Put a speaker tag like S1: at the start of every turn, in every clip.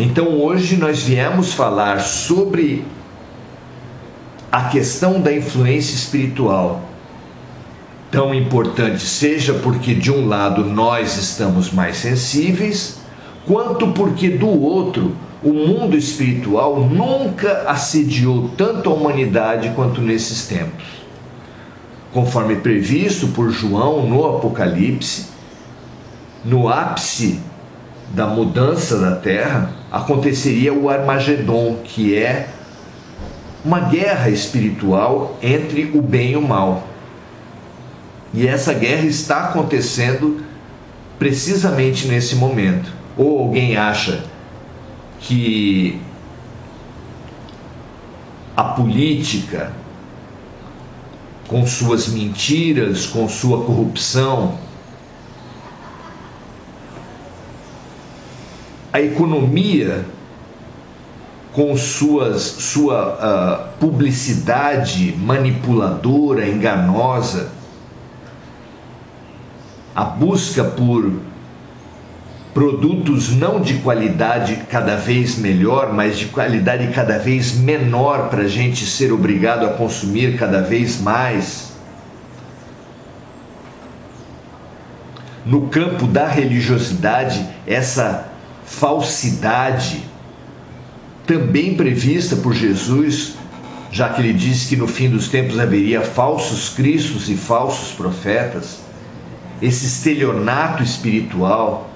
S1: Então hoje nós viemos falar sobre a questão da influência espiritual, tão importante, seja porque de um lado nós estamos mais sensíveis, quanto porque do outro o mundo espiritual nunca assediou tanto a humanidade quanto nesses tempos. Conforme previsto por João no Apocalipse, no ápice da mudança da Terra, aconteceria o Armagedon, que é uma guerra espiritual entre o bem e o mal. E essa guerra está acontecendo precisamente nesse momento. Ou alguém acha que a política, com suas mentiras, com sua corrupção, a economia, com sua publicidade manipuladora, enganosa, a busca por produtos não de qualidade cada vez melhor, mas de qualidade cada vez menor para a gente ser obrigado a consumir cada vez mais. No campo da religiosidade, essa falsidade, também prevista por Jesus, já que ele disse que no fim dos tempos haveria falsos cristos e falsos profetas, esse estelionato espiritual,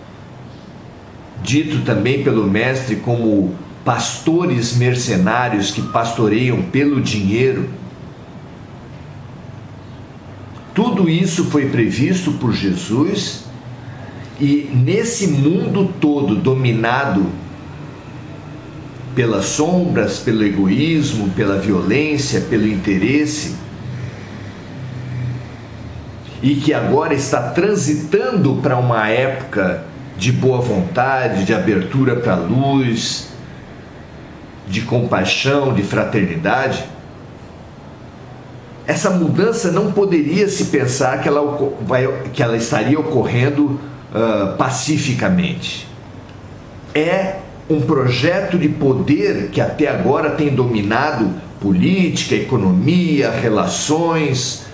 S1: dito também pelo mestre como pastores mercenários que pastoreiam pelo dinheiro, tudo isso foi previsto por Jesus. E nesse mundo todo dominado pelas sombras, pelo egoísmo, pela violência, pelo interesse, e que agora está transitando para uma época de boa vontade, de abertura para a luz, de compaixão, de fraternidade, essa mudança não poderia se pensar que ela estaria ocorrendo pacificamente. É um projeto de poder que até agora tem dominado política, economia, relações,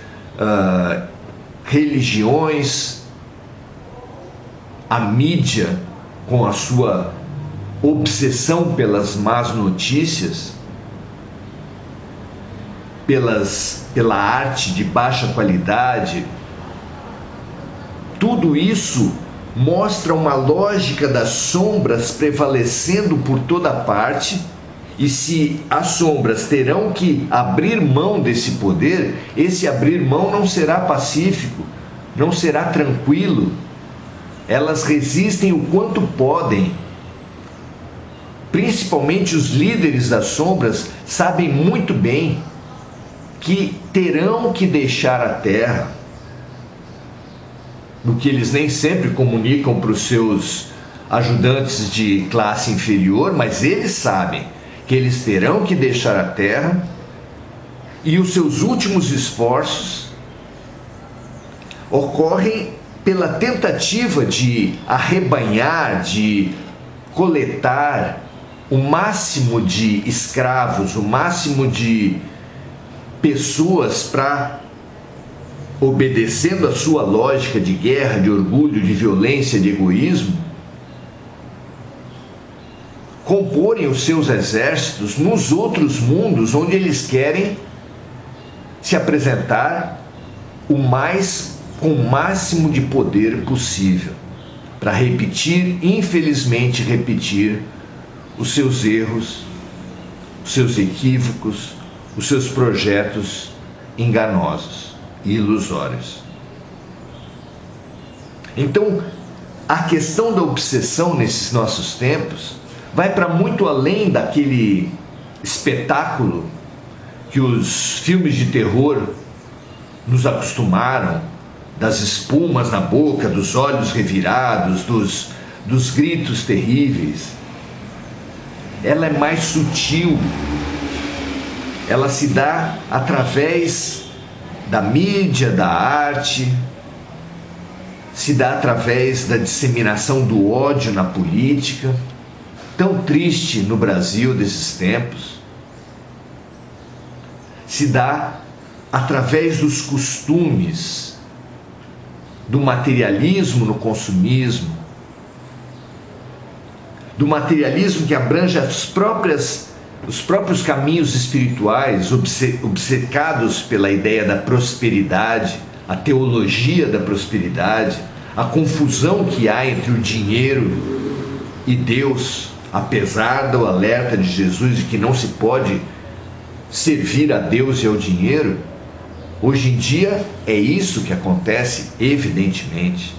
S1: religiões, a mídia com a sua obsessão pelas más notícias, pela arte de baixa qualidade. Tudo isso mostra uma lógica das sombras prevalecendo por toda parte, e se as sombras terão que abrir mão desse poder, esse abrir mão não será pacífico, não será tranquilo. Elas resistem o quanto podem. Principalmente os líderes das sombras sabem muito bem que terão que deixar a terra, no que eles nem sempre comunicam para os seus ajudantes de classe inferior, mas eles sabem que eles terão que deixar a terra, e os seus últimos esforços ocorrem pela tentativa de arrebanhar, de coletar o máximo de escravos, o máximo de pessoas para, obedecendo a sua lógica de guerra, de orgulho, de violência, de egoísmo, comporem os seus exércitos nos outros mundos onde eles querem se apresentar com o máximo de poder possível, para repetir, infelizmente repetir, os seus erros, os seus equívocos, os seus projetos enganosos e ilusórios. Então, a questão da obsessão nesses nossos tempos vai para muito além daquele espetáculo que os filmes de terror nos acostumaram, das espumas na boca, dos olhos revirados, dos gritos terríveis. Ela é mais sutil, ela se dá através da mídia, da arte, se dá através da disseminação do ódio na política, tão triste no Brasil desses tempos se dá através dos costumes, do materialismo no consumismo, do materialismo que abrange os próprios caminhos espirituais, obcecados pela ideia da prosperidade, a teologia da prosperidade, a confusão que há entre o dinheiro e Deus, apesar do alerta de Jesus de que não se pode servir a Deus e ao dinheiro. Hoje em dia é isso que acontece, evidentemente.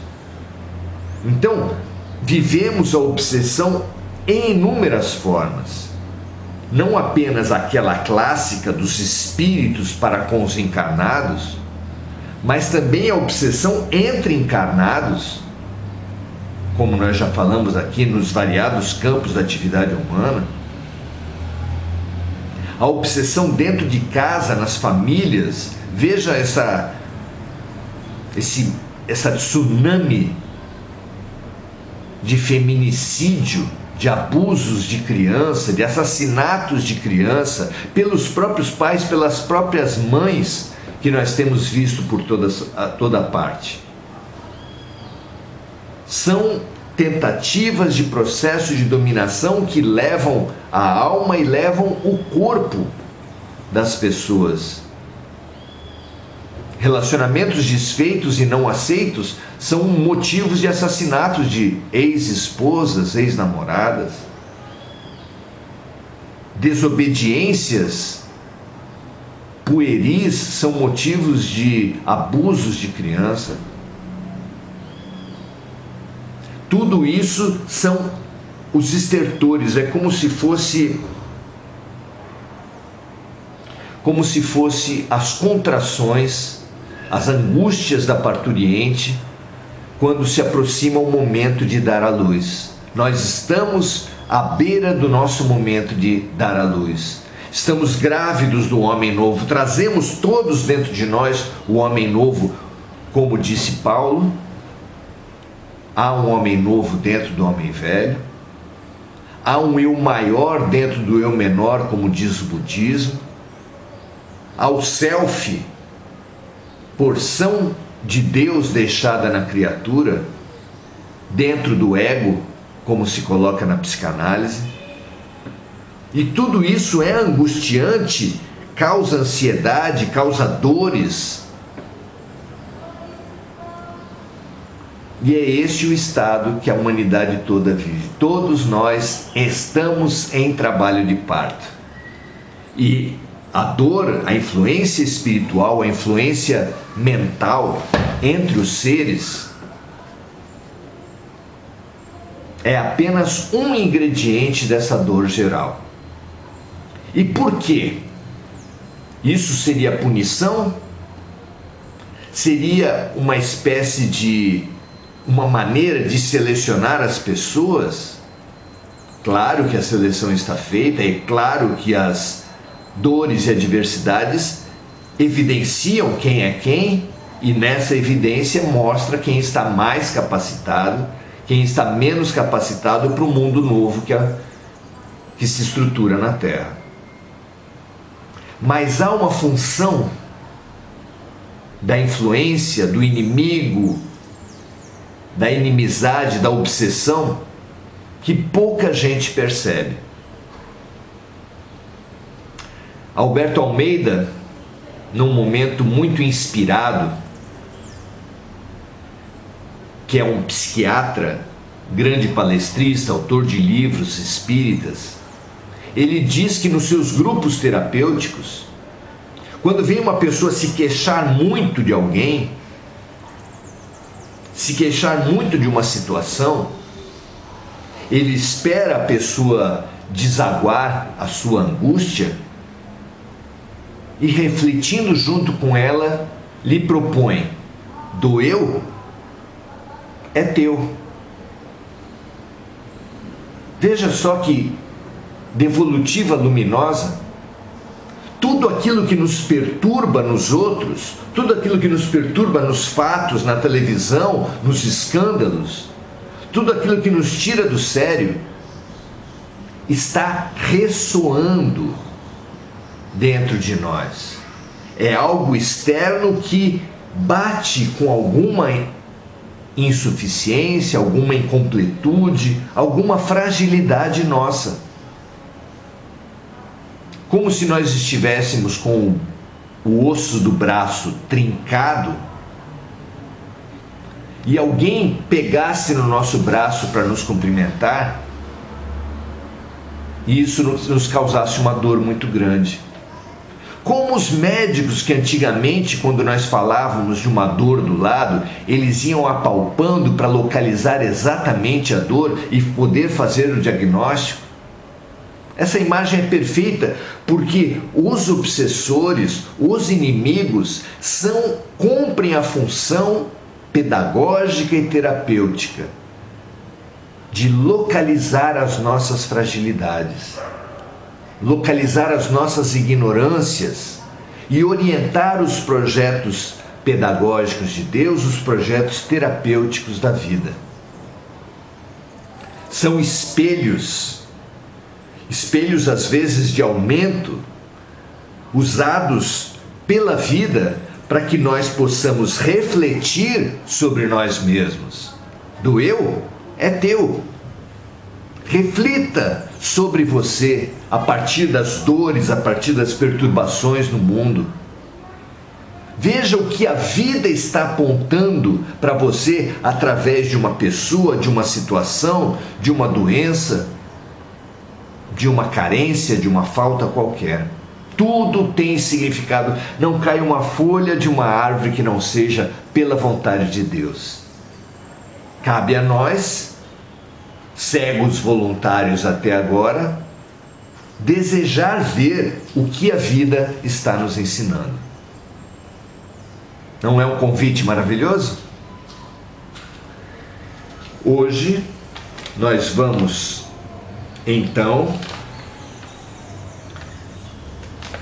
S1: Então, vivemos a obsessão em inúmeras formas. Não apenas aquela clássica dos espíritos para com os encarnados, mas também a obsessão entre encarnados, como nós já falamos aqui nos variados campos da atividade humana. A obsessão dentro de casa, nas famílias. Veja essa tsunami de feminicídio, de abusos de criança, de assassinatos de criança, pelos próprios pais, pelas próprias mães, que nós temos visto por toda parte. São tentativas de processo de dominação que levam a alma e levam o corpo das pessoas. Relacionamentos desfeitos e não aceitos são motivos de assassinatos de ex-esposas, ex-namoradas. Desobediências pueris são motivos de abusos de criança. Tudo isso são os estertores, é como se fosse as contrações, as angústias da parturiente quando se aproxima o momento de dar à luz. Nós estamos à beira do nosso momento de dar à luz. Estamos grávidos do homem novo, trazemos todos dentro de nós o homem novo, como disse Paulo. Há um homem novo dentro do homem velho. Há um eu maior dentro do eu menor, como diz o budismo. Há o self, porção de Deus deixada na criatura, dentro do ego, como se coloca na psicanálise. E tudo isso é angustiante, causa ansiedade, causa dores. E é este o estado que a humanidade toda vive. Todos nós estamos em trabalho de parto. E a dor, a influência espiritual, a influência mental entre os seres é apenas um ingrediente dessa dor geral. E por quê? Isso seria punição? Seria uma espécie de uma maneira de selecionar as pessoas? Claro que a seleção está feita, é claro que as dores e adversidades evidenciam quem é quem, e nessa evidência mostra quem está mais capacitado, quem está menos capacitado para o mundo novo que se estrutura na Terra. Mas há uma função da influência, do inimigo, da inimizade, da obsessão, que pouca gente percebe. Alberto Almeida, num momento muito inspirado, que é um psiquiatra, grande palestrista, autor de livros espíritas, ele diz que nos seus grupos terapêuticos, quando vem uma pessoa se queixar muito de alguém, se queixar muito de uma situação, ele espera a pessoa desaguar a sua angústia e, refletindo junto com ela, lhe propõe: doeu? É teu. Veja só que devolutiva luminosa. Tudo aquilo que nos perturba nos outros, tudo aquilo que nos perturba nos fatos, na televisão, nos escândalos, tudo aquilo que nos tira do sério, está ressoando dentro de nós. É algo externo que bate com alguma insuficiência, alguma incompletude, alguma fragilidade nossa. Como se nós estivéssemos com o osso do braço trincado e alguém pegasse no nosso braço para nos cumprimentar e isso nos causasse uma dor muito grande. Como os médicos que antigamente, quando nós falávamos de uma dor do lado, eles iam apalpando para localizar exatamente a dor e poder fazer o diagnóstico. Essa imagem é perfeita porque os obsessores, os inimigos, cumprem a função pedagógica e terapêutica de localizar as nossas fragilidades, localizar as nossas ignorâncias e orientar os projetos pedagógicos de Deus, os projetos terapêuticos da vida. São espelhos às vezes de aumento, usados pela vida para que nós possamos refletir sobre nós mesmos. Do eu é teu. Reflita sobre você a partir das dores, a partir das perturbações no mundo. Veja o que a vida está apontando para você através de uma pessoa, de uma situação, de uma doença, de uma carência, de uma falta qualquer. Tudo tem significado. Não cai uma folha de uma árvore que não seja pela vontade de Deus. Cabe a nós, cegos voluntários até agora, desejar ver o que a vida está nos ensinando. Não é um convite maravilhoso? Hoje nós vamos então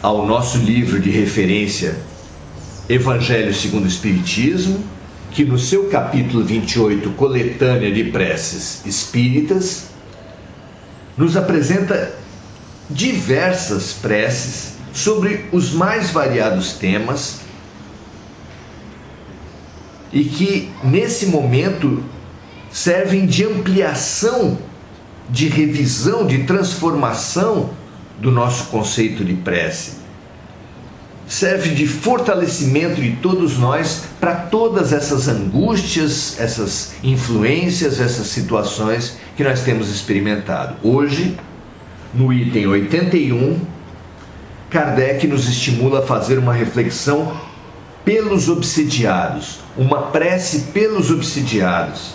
S1: ao nosso livro de referência Evangelho segundo o Espiritismo, que no seu capítulo 28, Coletânea de Preces Espíritas, nos apresenta diversas preces sobre os mais variados temas e que nesse momento servem de ampliação, de revisão, de transformação do nosso conceito de prece. Serve de fortalecimento de todos nós para todas essas angústias, essas influências, essas situações que nós temos experimentado. Hoje, no item 81, Kardec nos estimula a fazer uma reflexão pelos obsidiados, uma prece pelos obsidiados,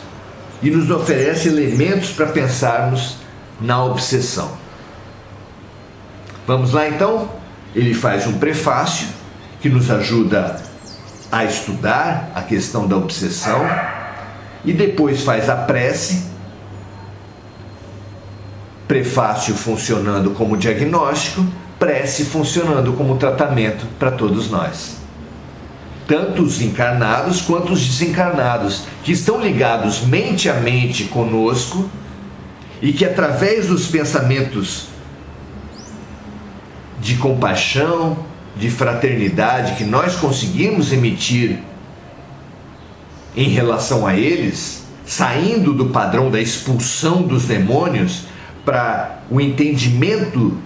S1: e nos oferece elementos para pensarmos na obsessão. Vamos lá então? Ele faz um prefácio que nos ajuda a estudar a questão da obsessão e depois faz a prece, prefácio funcionando como diagnóstico, prece funcionando como tratamento para todos nós. Tanto os encarnados quanto os desencarnados, que estão ligados mente a mente conosco e que através dos pensamentos de compaixão, de fraternidade que nós conseguimos emitir em relação a eles, saindo do padrão da expulsão dos demônios para o entendimento,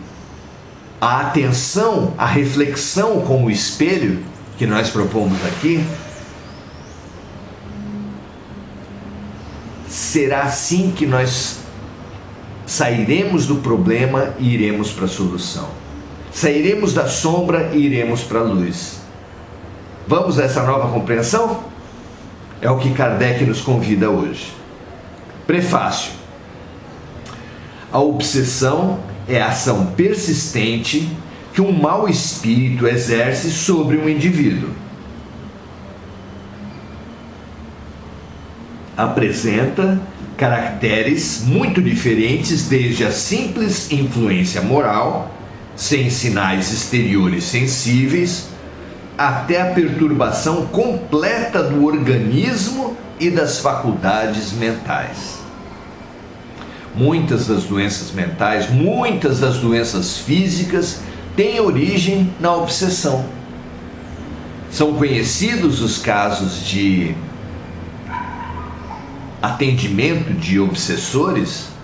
S1: a atenção, a reflexão como espelho que nós propomos aqui, será assim que nós sairemos do problema e iremos para a solução. Sairemos da sombra e iremos para a luz. Vamos a essa nova compreensão? É o que Kardec nos convida hoje. Prefácio. A obsessão é a ação persistente que um mau espírito exerce sobre um indivíduo. Apresenta caracteres muito diferentes, desde a simples influência moral, sem sinais exteriores sensíveis, até a perturbação completa do organismo e das faculdades mentais. Muitas das doenças mentais, muitas das doenças físicas têm origem na obsessão. São conhecidos os casos de atendimento de obsessores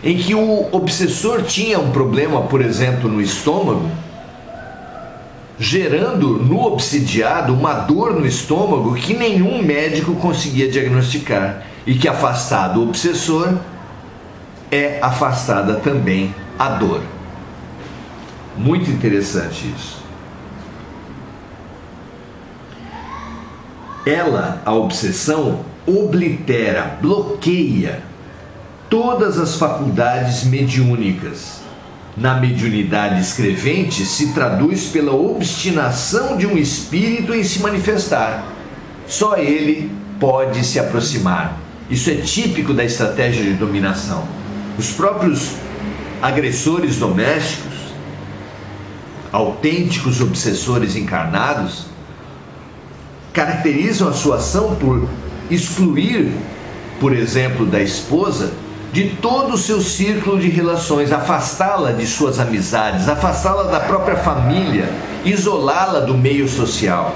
S1: em que o obsessor tinha um problema, por exemplo, no estômago, gerando no obsidiado uma dor no estômago que nenhum médico conseguia diagnosticar, e que, afastado o obsessor, é afastada também a dor. Muito interessante isso. Ela, a obsessão, oblitera, bloqueia todas as faculdades mediúnicas. Na mediunidade escrevente se traduz pela obstinação de um espírito em se manifestar. Só ele pode se aproximar. Isso é típico da estratégia de dominação. Os próprios agressores domésticos, autênticos obsessores encarnados, caracterizam a sua ação por excluir, por exemplo, da esposa, de todo o seu círculo de relações, afastá-la de suas amizades, afastá-la da própria família, isolá-la do meio social.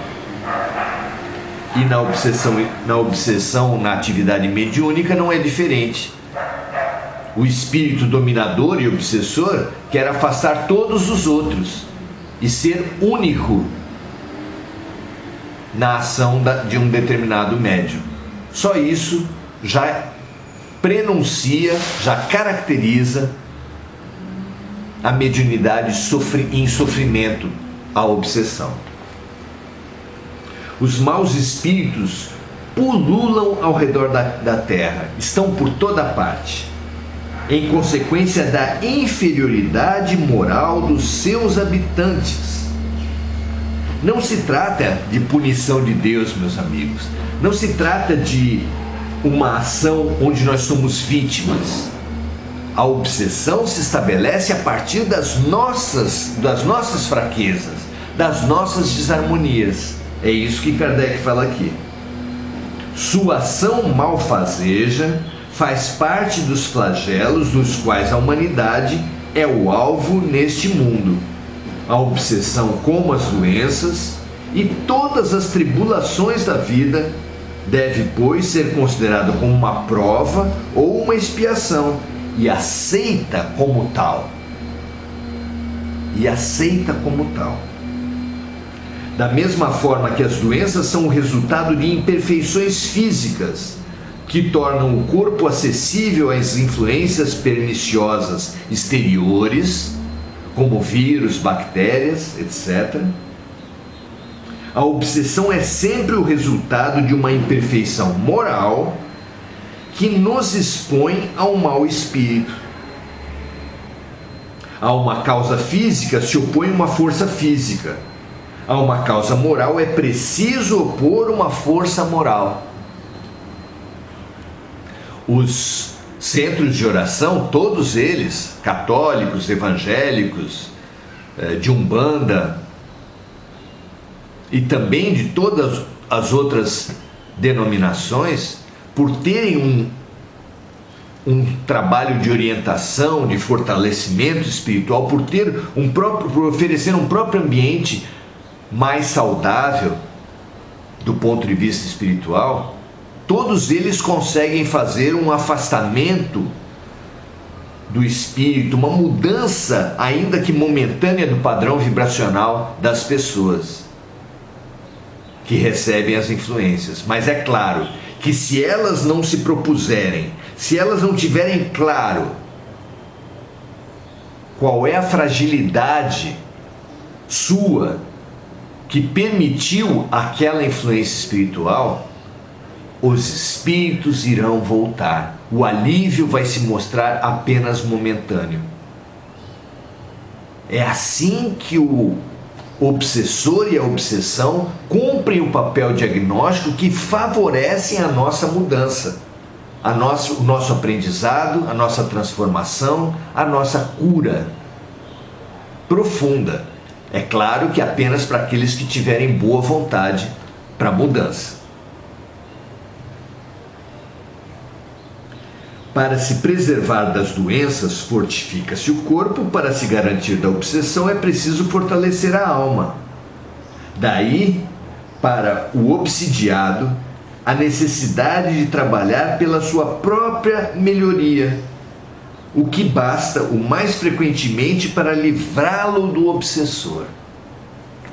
S1: E na atividade mediúnica não é diferente. O espírito dominador e obsessor quer afastar todos os outros e ser único na ação de um determinado médium. Só isso já prenuncia, já caracteriza a mediunidade em sofrimento, a obsessão. Os maus espíritos pululam ao redor da terra, estão por toda parte, em consequência da inferioridade moral dos seus habitantes. Não se trata de punição de Deus, meus amigos. Não se trata de uma ação onde nós somos vítimas. A obsessão se estabelece a partir das nossas fraquezas, das nossas desarmonias. É isso que Kardec fala aqui. Sua ação malfazeja faz parte dos flagelos dos quais a humanidade é o alvo neste mundo. A obsessão, como as doenças e todas as tribulações da vida, deve, pois, ser considerada como uma prova ou uma expiação e aceita como tal. Da mesma forma que as doenças são o resultado de imperfeições físicas, que tornam o corpo acessível às influências perniciosas exteriores, como vírus, bactérias, etc. A obsessão é sempre o resultado de uma imperfeição moral que nos expõe a um mau espírito. A uma causa física se opõe uma força física. A uma causa moral é preciso opor uma força moral. Os centros de oração, todos eles, católicos, evangélicos, de Umbanda e também de todas as outras denominações, por terem um trabalho de orientação, de fortalecimento espiritual, por oferecer um próprio ambiente mais saudável do ponto de vista espiritual, todos eles conseguem fazer um afastamento do espírito, uma mudança, ainda que momentânea, do padrão vibracional das pessoas que recebem as influências. Mas é claro que se elas não se propuserem, se elas não tiverem claro qual é a fragilidade sua que permitiu aquela influência espiritual, os espíritos irão voltar. O alívio vai se mostrar apenas momentâneo. É assim que o obsessor e a obsessão cumprem o papel diagnóstico que favorecem a nossa mudança, o nosso aprendizado, a nossa transformação, a nossa cura profunda. É claro que apenas para aqueles que tiverem boa vontade para a mudança. Para se preservar das doenças, fortifica-se o corpo, para se garantir da obsessão é preciso fortalecer a alma. Daí, para o obsidiado, a necessidade de trabalhar pela sua própria melhoria, o que basta o mais frequentemente para livrá-lo do obsessor.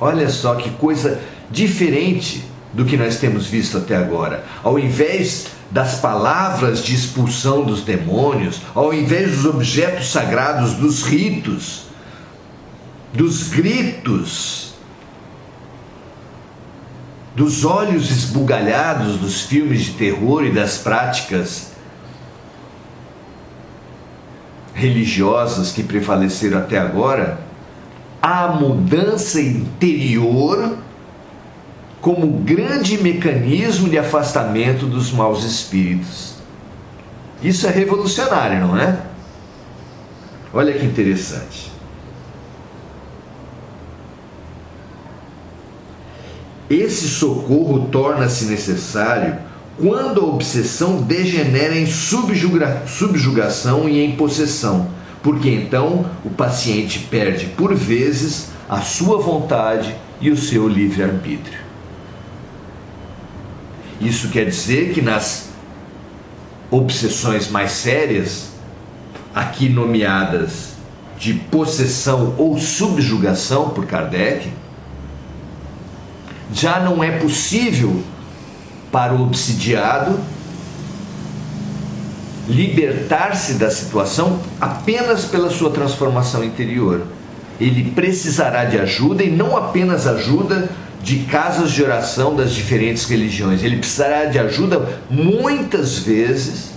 S1: Olha só que coisa diferente do que nós temos visto até agora. Ao invés das palavras de expulsão dos demônios, ao invés dos objetos sagrados, dos ritos, dos gritos, dos olhos esbugalhados dos filmes de terror e das práticas religiosas que prevaleceram até agora, a mudança interior como grande mecanismo de afastamento dos maus espíritos. Isso é revolucionário, não é? Olha que interessante. Esse socorro torna-se necessário quando a obsessão degenera em subjugação e em possessão, porque então o paciente perde por vezes a sua vontade e o seu livre-arbítrio. Isso quer dizer que nas obsessões mais sérias, aqui nomeadas de possessão ou subjugação por Kardec, já não é possível para o obsidiado libertar-se da situação apenas pela sua transformação interior. Ele precisará de ajuda, e não apenas ajuda de casas de oração das diferentes religiões. Ele precisará de ajuda muitas vezes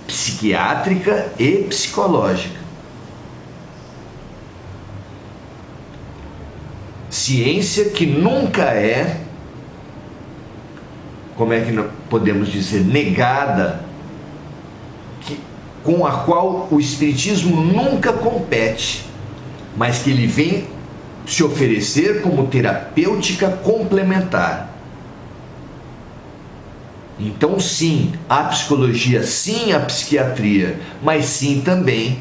S1: psiquiátrica e psicológica. Ciência que nunca é, como é que podemos dizer, negada, com a qual o Espiritismo nunca compete, mas que ele vem se oferecer como terapêutica complementar. Então sim, a psicologia, sim a psiquiatria, mas sim também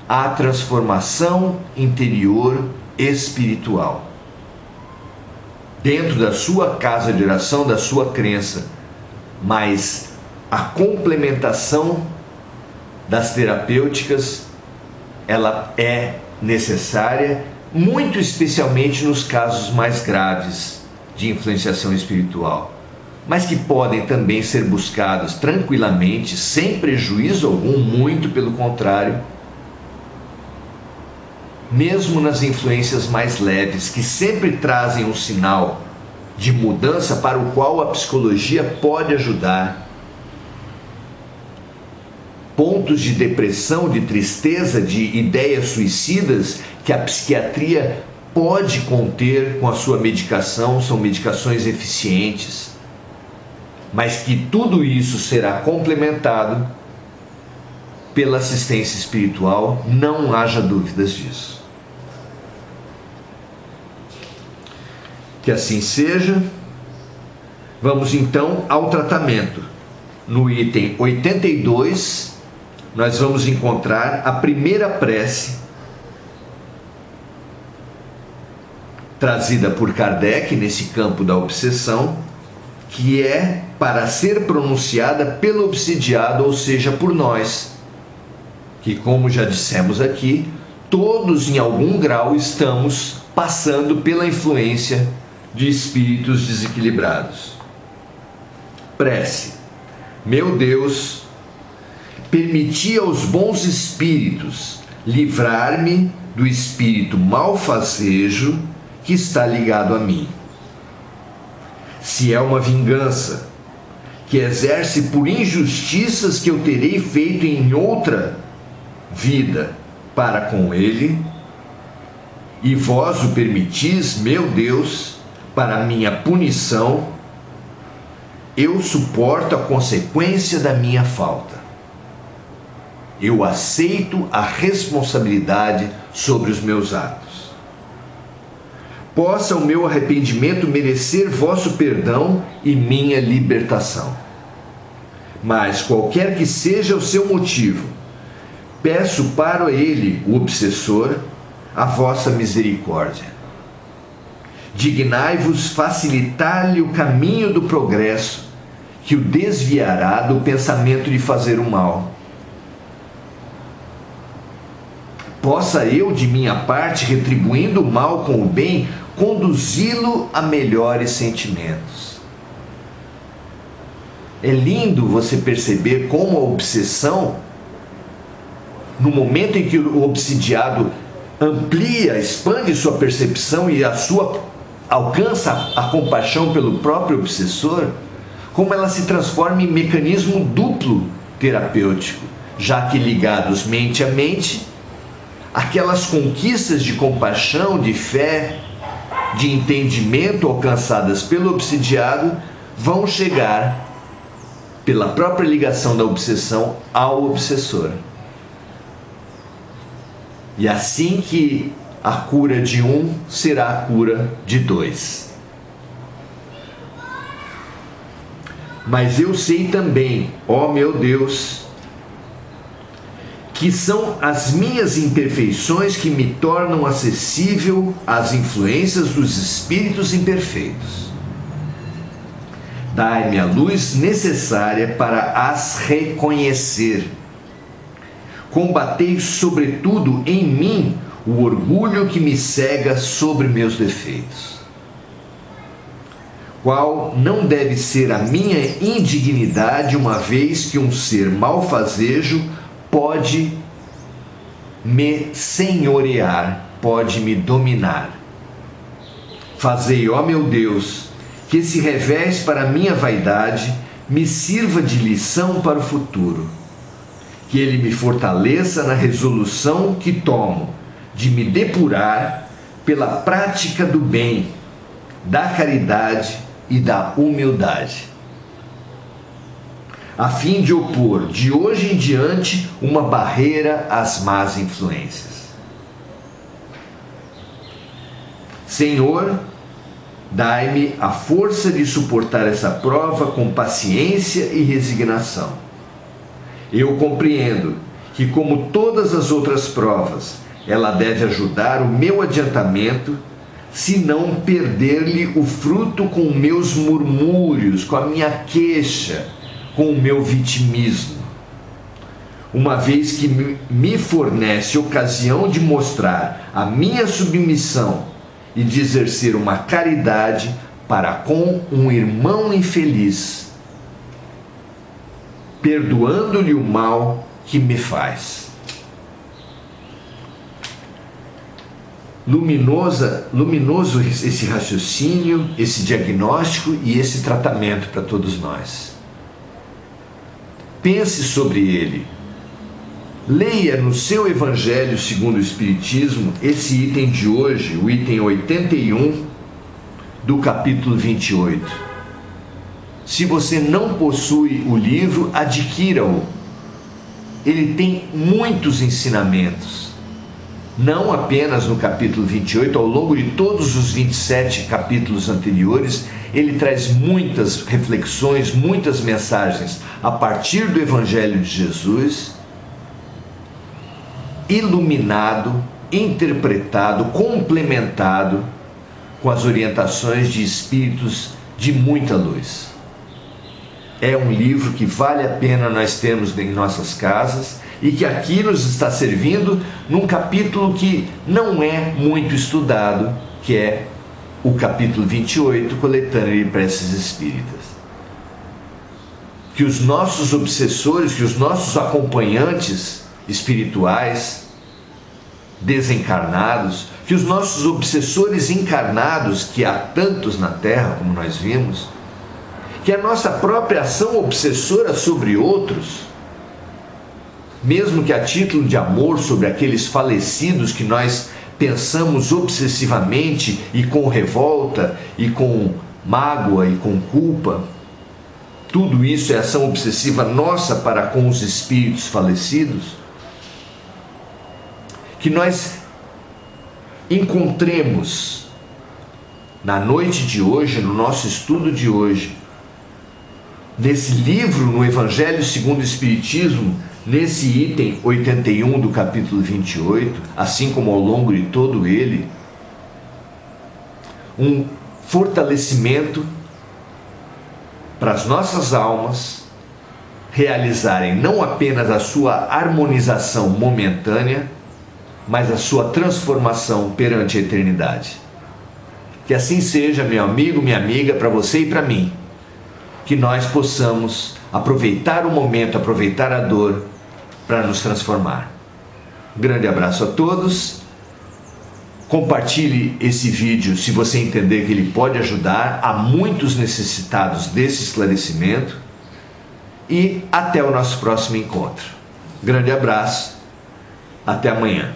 S1: a transformação interior espiritual. Dentro da sua casa de oração, da sua crença, mas a complementação das terapêuticas, ela é necessária, muito especialmente nos casos mais graves de influenciação espiritual, mas que podem também ser buscados tranquilamente, sem prejuízo algum, muito pelo contrário, mesmo nas influências mais leves, que sempre trazem um sinal de mudança para o qual a psicologia pode ajudar. Pontos de depressão, de tristeza, de ideias suicidas que a psiquiatria pode conter com a sua medicação, são medicações eficientes, mas que tudo isso será complementado pela assistência espiritual, não haja dúvidas disso. Que assim seja. Vamos então ao tratamento. No item 82, nós vamos encontrar a primeira prece trazida por Kardec nesse campo da obsessão, que é para ser pronunciada pelo obsidiado, ou seja, por nós, que, como já dissemos aqui, todos em algum grau estamos passando pela influência de espíritos desequilibrados. Prece. Meu Deus, permiti aos bons espíritos livrar-me do espírito malfazejo que está ligado a mim. Se é uma vingança que exerce por injustiças que eu terei feito em outra vida para com ele, e vós o permitis, meu Deus, para minha punição, eu suporto a consequência da minha falta. Eu aceito a responsabilidade sobre os meus atos. Possa o meu arrependimento merecer vosso perdão e minha libertação. Mas, qualquer que seja o seu motivo, peço para ele, o obsessor, a vossa misericórdia. Dignai-vos facilitar-lhe o caminho do progresso, que o desviará do pensamento de fazer o mal. Possa eu, de minha parte, retribuindo o mal com o bem, conduzi-lo a melhores sentimentos. É lindo você perceber como a obsessão, no momento em que o obsidiado amplia, expande sua percepção e alcança a compaixão pelo próprio obsessor, como ela se transforma em mecanismo duplo terapêutico, já que ligados mente a mente, aquelas conquistas de compaixão, de fé, de entendimento alcançadas pelo obsidiado vão chegar, pela própria ligação da obsessão, ao obsessor. E assim que a cura de um será a cura de dois. Mas eu sei também, ó meu Deus, que são as minhas imperfeições que me tornam acessível às influências dos espíritos imperfeitos. Dai-me a luz necessária para as reconhecer. Combatei, sobretudo, em mim o orgulho que me cega sobre meus defeitos. Qual não deve ser a minha indignidade, uma vez que um ser malfazejo pode me senhorear, pode me dominar. Fazei, ó meu Deus, que esse revés para a minha vaidade me sirva de lição para o futuro. Que ele me fortaleça na resolução que tomo de me depurar pela prática do bem, da caridade e da humildade, a fim de opor de hoje em diante uma barreira às más influências. Senhor, dai-me a força de suportar essa prova com paciência e resignação. Eu compreendo que, como todas as outras provas, ela deve ajudar o meu adiantamento, se não perder-lhe o fruto com meus murmúrios, com a minha queixa, com o meu vitimismo. Uma vez que me fornece ocasião de mostrar a minha submissão e de exercer uma caridade para com um irmão infeliz, perdoando-lhe o mal que me faz. Luminoso esse raciocínio, esse diagnóstico e esse tratamento para todos nós. Pense sobre ele. Leia no seu Evangelho segundo o Espiritismo esse item de hoje, o item 81 do capítulo 28. Se você não possui o livro, adquira-o. Ele tem muitos ensinamentos. Não apenas no capítulo 28, ao longo de todos os 27 capítulos anteriores, ele traz muitas reflexões, muitas mensagens a partir do Evangelho de Jesus, iluminado, interpretado, complementado com as orientações de espíritos de muita luz. É um livro que vale a pena nós termos em nossas casas e que aqui nos está servindo num capítulo que não é muito estudado, que é o capítulo 28, Coletânea de Preces Espíritas. Que os nossos obsessores, que os nossos acompanhantes espirituais desencarnados, que os nossos obsessores encarnados, que há tantos na Terra, como nós vimos, que a nossa própria ação obsessora sobre outros, mesmo que a título de amor sobre aqueles falecidos que nós pensamos obsessivamente e com revolta e com mágoa e com culpa, tudo isso é ação obsessiva nossa para com os espíritos falecidos, que nós encontremos na noite de hoje, no nosso estudo de hoje, nesse livro, no Evangelho segundo o Espiritismo, nesse item 81 do capítulo 28, assim como ao longo de todo ele, um fortalecimento para as nossas almas realizarem não apenas a sua harmonização momentânea, mas a sua transformação perante a eternidade. Que assim seja, meu amigo, minha amiga, para você e para mim. Que nós possamos aproveitar o momento, aproveitar a dor para nos transformar. Grande abraço a todos. Compartilhe esse vídeo se você entender que ele pode ajudar. Há muitos necessitados desse esclarecimento. E até o nosso próximo encontro. Grande abraço. Até amanhã.